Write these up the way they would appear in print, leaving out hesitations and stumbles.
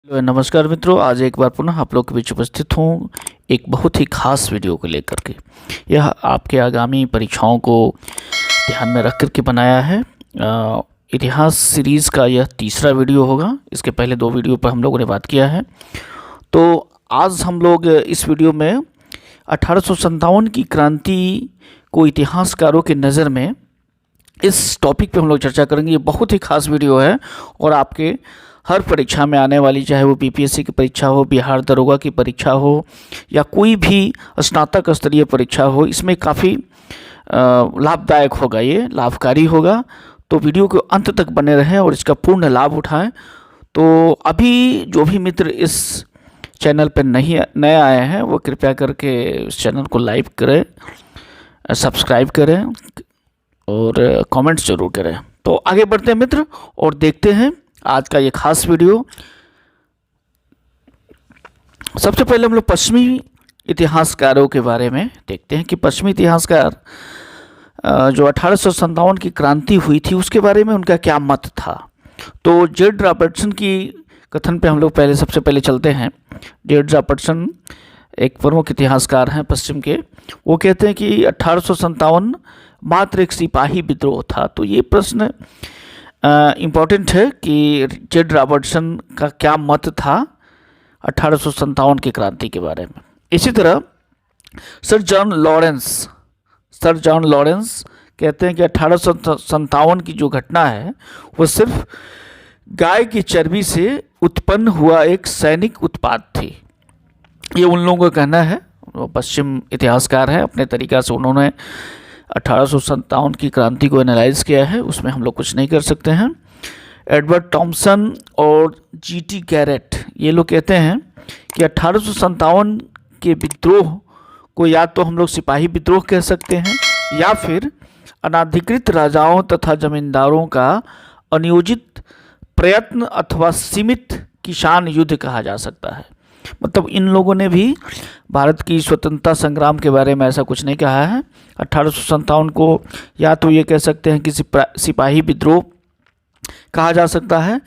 Hello, नमस्कार मित्रों। आज एक बार पुनः आप लोग के बीच उपस्थित हूँ एक बहुत ही खास वीडियो को लेकर के। यह आपके आगामी परीक्षाओं को ध्यान में रख कर के बनाया है। इतिहास सीरीज़ का यह तीसरा वीडियो होगा। इसके पहले दो वीडियो पर हम लोगों ने बात किया है। तो आज हम लोग इस वीडियो में 1857 की क्रांति को इतिहासकारों की नज़र में इस टॉपिक पे हम लोग चर्चा करेंगे। ये बहुत ही खास वीडियो है और आपके हर परीक्षा में आने वाली, चाहे वो बीपीएससी की परीक्षा हो, बिहार दरोगा की परीक्षा हो या कोई भी स्नातक स्तरीय परीक्षा हो, इसमें काफ़ी लाभदायक होगा, ये लाभकारी होगा। तो वीडियो को अंत तक बने रहें और इसका पूर्ण लाभ उठाएं। तो अभी जो भी मित्र इस चैनल पर नए आए हैं वो कृपया करके इस चैनल को लाइक करें, सब्सक्राइब करें और कमेंट्स जरूर करें। तो आगे बढ़ते हैं मित्र और देखते हैं आज का ये खास वीडियो। सबसे पहले हम लोग पश्चिमी इतिहासकारों के बारे में देखते हैं कि पश्चिमी इतिहासकार जो 1857 की क्रांति हुई थी उसके बारे में उनका क्या मत था। तो जेड रॉबर्टसन की कथन पे हम लोग सबसे पहले चलते हैं। जेड रॉबर्टसन एक प्रमुख इतिहासकार हैं पश्चिम के। वो कहते हैं कि 1857 मात्र एक सिपाही विद्रोह था। तो ये प्रश्न इम्पॉर्टेंट है कि जेड रॉबर्टसन का क्या मत था 1857 की क्रांति के बारे में। इसी तरह सर जॉन लॉरेंस कहते हैं कि 1857 की जो घटना है वो सिर्फ गाय की चर्बी से उत्पन्न हुआ एक सैनिक उत्पाद थी। ये उन लोगों का कहना है। वो पश्चिम इतिहासकार हैं, अपने तरीक़ा से उन्होंने 1857 की क्रांति को एनालाइज किया है, उसमें हम लोग कुछ नहीं कर सकते हैं। एडवर्ड टॉमसन और जीटी गैरेट ये लोग कहते हैं कि 1857 के विद्रोह को या तो हम लोग सिपाही विद्रोह कह सकते हैं या फिर अनाधिकृत राजाओं तथा जमींदारों का अनियोजित प्रयत्न अथवा सीमित किसान युद्ध कहा जा सकता है। मतलब इन लोगों ने भी भारत की स्वतंत्रता संग्राम के बारे में ऐसा कुछ नहीं कहा है। 1857 को या तो ये कह सकते हैं कि सिपाही विद्रोह कहा जा सकता है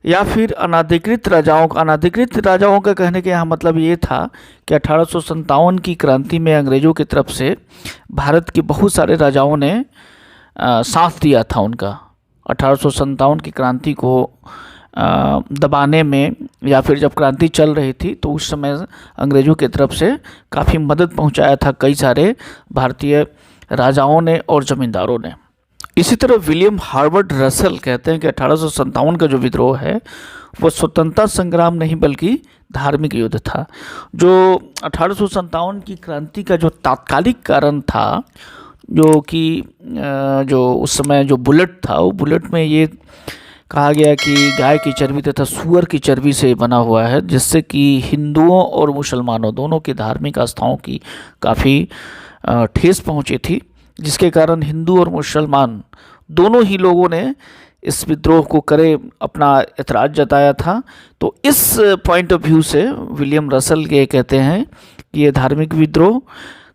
या फिर अनाधिकृत राजाओं का कहने के यहाँ मतलब ये था कि 1857 की क्रांति में अंग्रेज़ों की तरफ से भारत के बहुत सारे राजाओं ने साथ दिया था उनका। 1857 की क्रांति को दबाने में या फिर जब क्रांति चल रही थी तो उस समय अंग्रेज़ों की तरफ से काफ़ी मदद पहुंचाया था कई सारे भारतीय राजाओं ने और ज़मींदारों ने। इसी तरह विलियम हार्वर्ड रसल कहते हैं कि 1857 का जो विद्रोह है वो स्वतंत्रता संग्राम नहीं बल्कि धार्मिक युद्ध था। जो 1857 की क्रांति का जो तात्कालिक कारण था, जो कि जो उस समय जो बुलेट था, वो बुलेट में ये कहा गया कि गाय की चर्बी तथा सूअर की चर्बी से बना हुआ है, जिससे कि हिंदुओं और मुसलमानों दोनों की धार्मिक आस्थाओं की काफ़ी ठेस पहुंची थी, जिसके कारण हिंदू और मुसलमान दोनों ही लोगों ने इस विद्रोह को करे अपना ऐतराज़ जताया था। तो इस पॉइंट ऑफ व्यू से विलियम रसल ये कहते हैं कि ये धार्मिक विद्रोह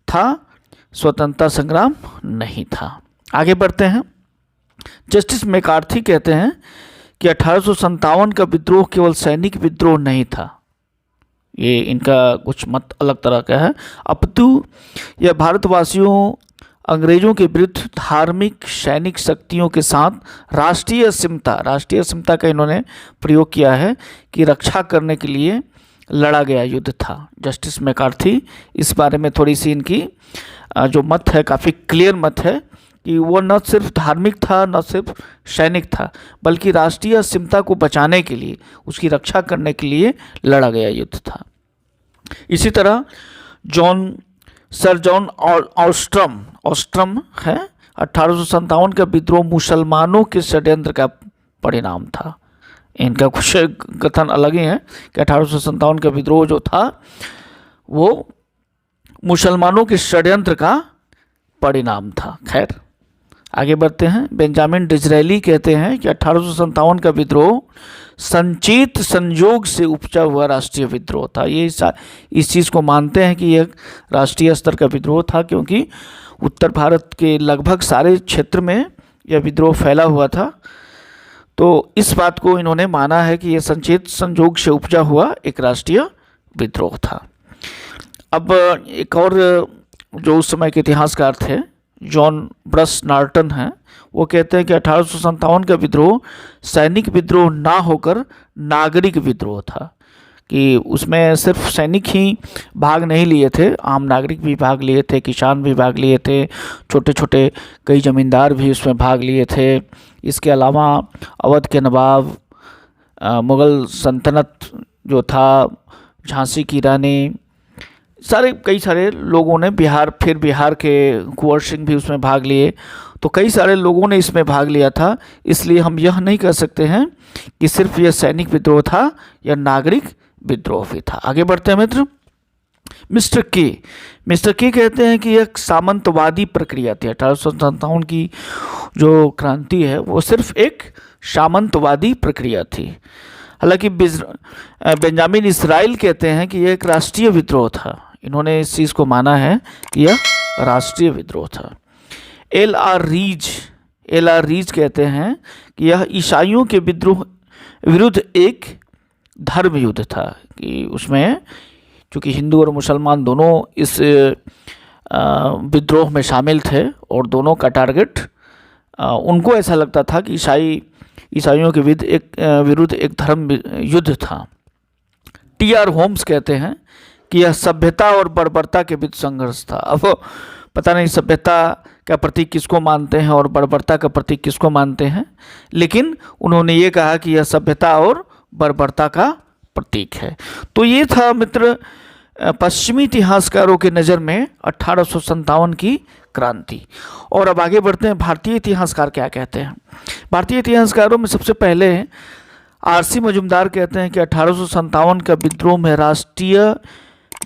था, स्वतंत्रता संग्राम नहीं था। आगे बढ़ते हैं। जस्टिस मैकार्थी कहते हैं कि 1857 का विद्रोह केवल सैनिक विद्रोह नहीं था। ये इनका कुछ मत अलग तरह का है, अपितु यह भारतवासियों अंग्रेज़ों के विरुद्ध धार्मिक सैनिक शक्तियों के साथ राष्ट्रीय असीमता का इन्होंने प्रयोग किया है कि रक्षा करने के लिए लड़ा गया युद्ध था। जस्टिस मैकार्थी इस बारे में थोड़ी सी इनकी जो मत है काफ़ी क्लियर मत है कि वो न सिर्फ धार्मिक था न सिर्फ सैनिक था, बल्कि राष्ट्रीय असीमता को बचाने के लिए, उसकी रक्षा करने के लिए लड़ा गया युद्ध था। इसी तरह सर जॉन ऑस्ट्रम है, 1857 का विद्रोह मुसलमानों के षड्यंत्र का परिणाम था। इनका कुछ कथन अलग ही है कि 1857 का विद्रोह जो था वो मुसलमानों के षड्यंत्र का परिणाम था। खैर आगे बढ़ते हैं। बेंजामिन डिज़रायली कहते हैं कि 1857 का विद्रोह संचित संयोग से उपजा हुआ राष्ट्रीय विद्रोह था। ये इस चीज़ को मानते हैं कि यह राष्ट्रीय स्तर का विद्रोह था, क्योंकि उत्तर भारत के लगभग सारे क्षेत्र में यह विद्रोह फैला हुआ था। तो इस बात को इन्होंने माना है कि यह संचेत संजोग से उपजा हुआ एक राष्ट्रीय विद्रोह था। अब एक और जो उस समय के इतिहासकार थे, जॉन ब्रस नार्टन हैं, वो कहते हैं कि 1857 का विद्रोह सैनिक विद्रोह ना होकर नागरिक विद्रोह था, कि उसमें सिर्फ सैनिक ही भाग नहीं लिए थे, आम नागरिक भी भाग लिए थे, किसान भी भाग लिए थे, छोटे छोटे कई ज़मींदार भी उसमें भाग लिए थे। इसके अलावा अवध के नवाब, मुग़ल सल्तनत जो था, झांसी की रानी, कई सारे लोगों ने बिहार के कुंवर सिंह भी उसमें भाग लिए। तो कई सारे लोगों ने इसमें भाग लिया था, इसलिए हम यह नहीं कह सकते हैं कि सिर्फ यह सैनिक विद्रोह था या नागरिक विद्रोह भी था। आगे बढ़ते हैं मित्र। मिस्टर के कहते हैं कि एक सामंतवादी प्रक्रिया थी। 1857 की जो क्रांति है वो सिर्फ एक सामंतवादी प्रक्रिया थी। हालांकि बेंजामिन इसराइल कहते हैं कि यह एक राष्ट्रीय विद्रोह था। इन्होंने इस चीज़ को माना है कि यह राष्ट्रीय विद्रोह था। एल आर रीज कहते हैं कि यह ईसाइयों के विरुद्ध एक धर्म युद्ध था, कि उसमें चूँकि हिंदू और मुसलमान दोनों इस विद्रोह में शामिल थे और दोनों का टारगेट, उनको ऐसा लगता था कि ईसाइयों के विरुद्ध एक धर्म युद्ध था। टी.आर. होम्स कहते हैं कि यह सभ्यता और बर्बरता के बीच संघर्ष था। अब पता नहीं सभ्यता का प्रतीक किसको मानते हैं और बर्बरता का प्रतीक किसको मानते हैं, लेकिन उन्होंने ये कहा कि यह सभ्यता और बर्बरता का प्रतीक है। तो ये था मित्र पश्चिमी इतिहासकारों के नज़र में 1857 की क्रांति। और अब आगे बढ़ते हैं, भारतीय इतिहासकार क्या कहते हैं। भारतीय इतिहासकारों में सबसे पहले आर.सी. मजूमदार कहते हैं कि 1857 का विद्रोह में राष्ट्रीय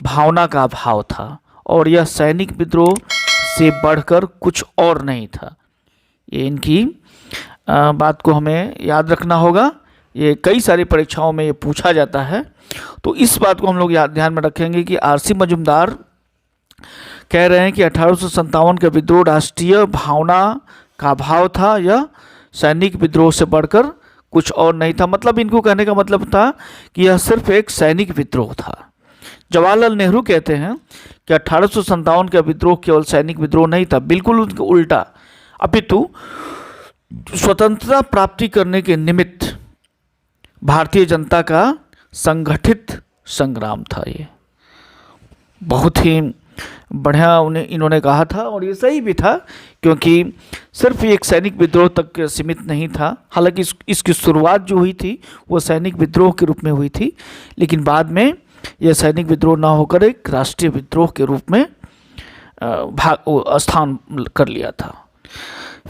भावना का अभाव था और यह सैनिक विद्रोह से बढ़कर कुछ और नहीं था। ये इनकी बात को हमें याद रखना होगा, ये कई सारी परीक्षाओं में ये पूछा जाता है। तो इस बात को हम लोग ध्यान में रखेंगे कि आर.सी. मजूमदार कह रहे हैं कि 1857 का विद्रोह राष्ट्रीय भावना का अभाव था, यह सैनिक विद्रोह से बढ़कर कुछ और नहीं था। मतलब इनको कहने का मतलब था कि यह सिर्फ एक सैनिक विद्रोह था। जवाहरलाल नेहरू कहते हैं कि 1857 का विद्रोह केवल सैनिक विद्रोह नहीं था, बिल्कुल उनके उल्टा, अपितु स्वतंत्रता प्राप्ति करने के निमित्त भारतीय जनता का संगठित संग्राम था। ये बहुत ही बढ़िया इन्होंने कहा था और ये सही भी था, क्योंकि सिर्फ एक सैनिक विद्रोह तक सीमित नहीं था। हालांकि इसकी शुरुआत जो हुई थी वो सैनिक विद्रोह के रूप में हुई थी, लेकिन बाद में यह सैनिक विद्रोह ना होकर एक राष्ट्रीय विद्रोह के रूप में स्थान कर लिया था।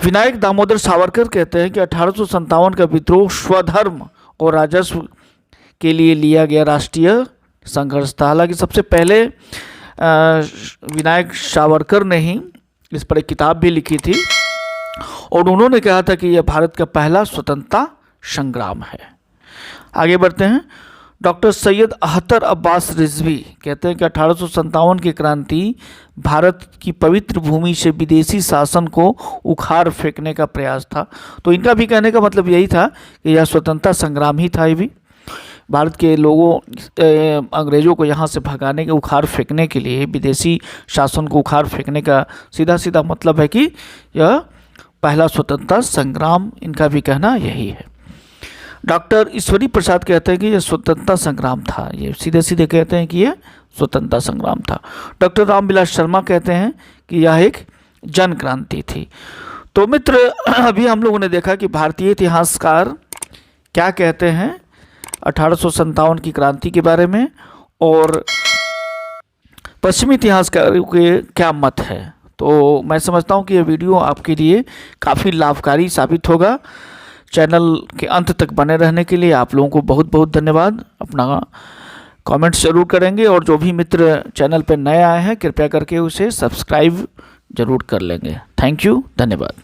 विनायक दामोदर सावरकर कहते हैं कि 1857 का विद्रोह स्वधर्म और राजस्व के लिए लिया गया राष्ट्रीय संघर्ष था। हालांकि सबसे पहले विनायक सावरकर ने ही इस पर एक किताब भी लिखी थी और उन्होंने कहा था कि यह भारत का पहला स्वतंत्रता संग्राम है। आगे बढ़ते हैं। डॉक्टर सैयद अख्तर अब्बास रिजवी कहते हैं कि 1857 की क्रांति भारत की पवित्र भूमि से विदेशी शासन को उखाड़ फेंकने का प्रयास था। तो इनका भी कहने का मतलब यही था कि यह स्वतंत्रता संग्राम ही था। ये भी भारत के लोगों अंग्रेज़ों को यहाँ से भगाने के, उखाड़ फेंकने के लिए, विदेशी शासन को उखाड़ फेंकने का सीधा सीधा मतलब है कि यह पहला स्वतंत्रता संग्राम, इनका भी कहना यही है। डॉक्टर ईश्वरी प्रसाद कहते हैं कि यह स्वतंत्रता संग्राम था। ये सीधे सीधे कहते हैं कि यह स्वतंत्रता संग्राम था। डॉक्टर रामविलास शर्मा कहते हैं कि यह एक जन क्रांति थी। तो मित्र, अभी हम लोगों ने देखा कि भारतीय इतिहासकार क्या कहते हैं 1857 की क्रांति के बारे में और पश्चिमी इतिहासकारों के क्या मत है। तो मैं समझता हूँ कि यह वीडियो आपके लिए काफ़ी लाभकारी साबित होगा। चैनल के अंत तक बने रहने के लिए आप लोगों को बहुत बहुत धन्यवाद। अपना कमेंट्स जरूर करेंगे और जो भी मित्र चैनल पर नए आए हैं कृपया करके उसे सब्सक्राइब जरूर कर लेंगे। थैंक यू, धन्यवाद।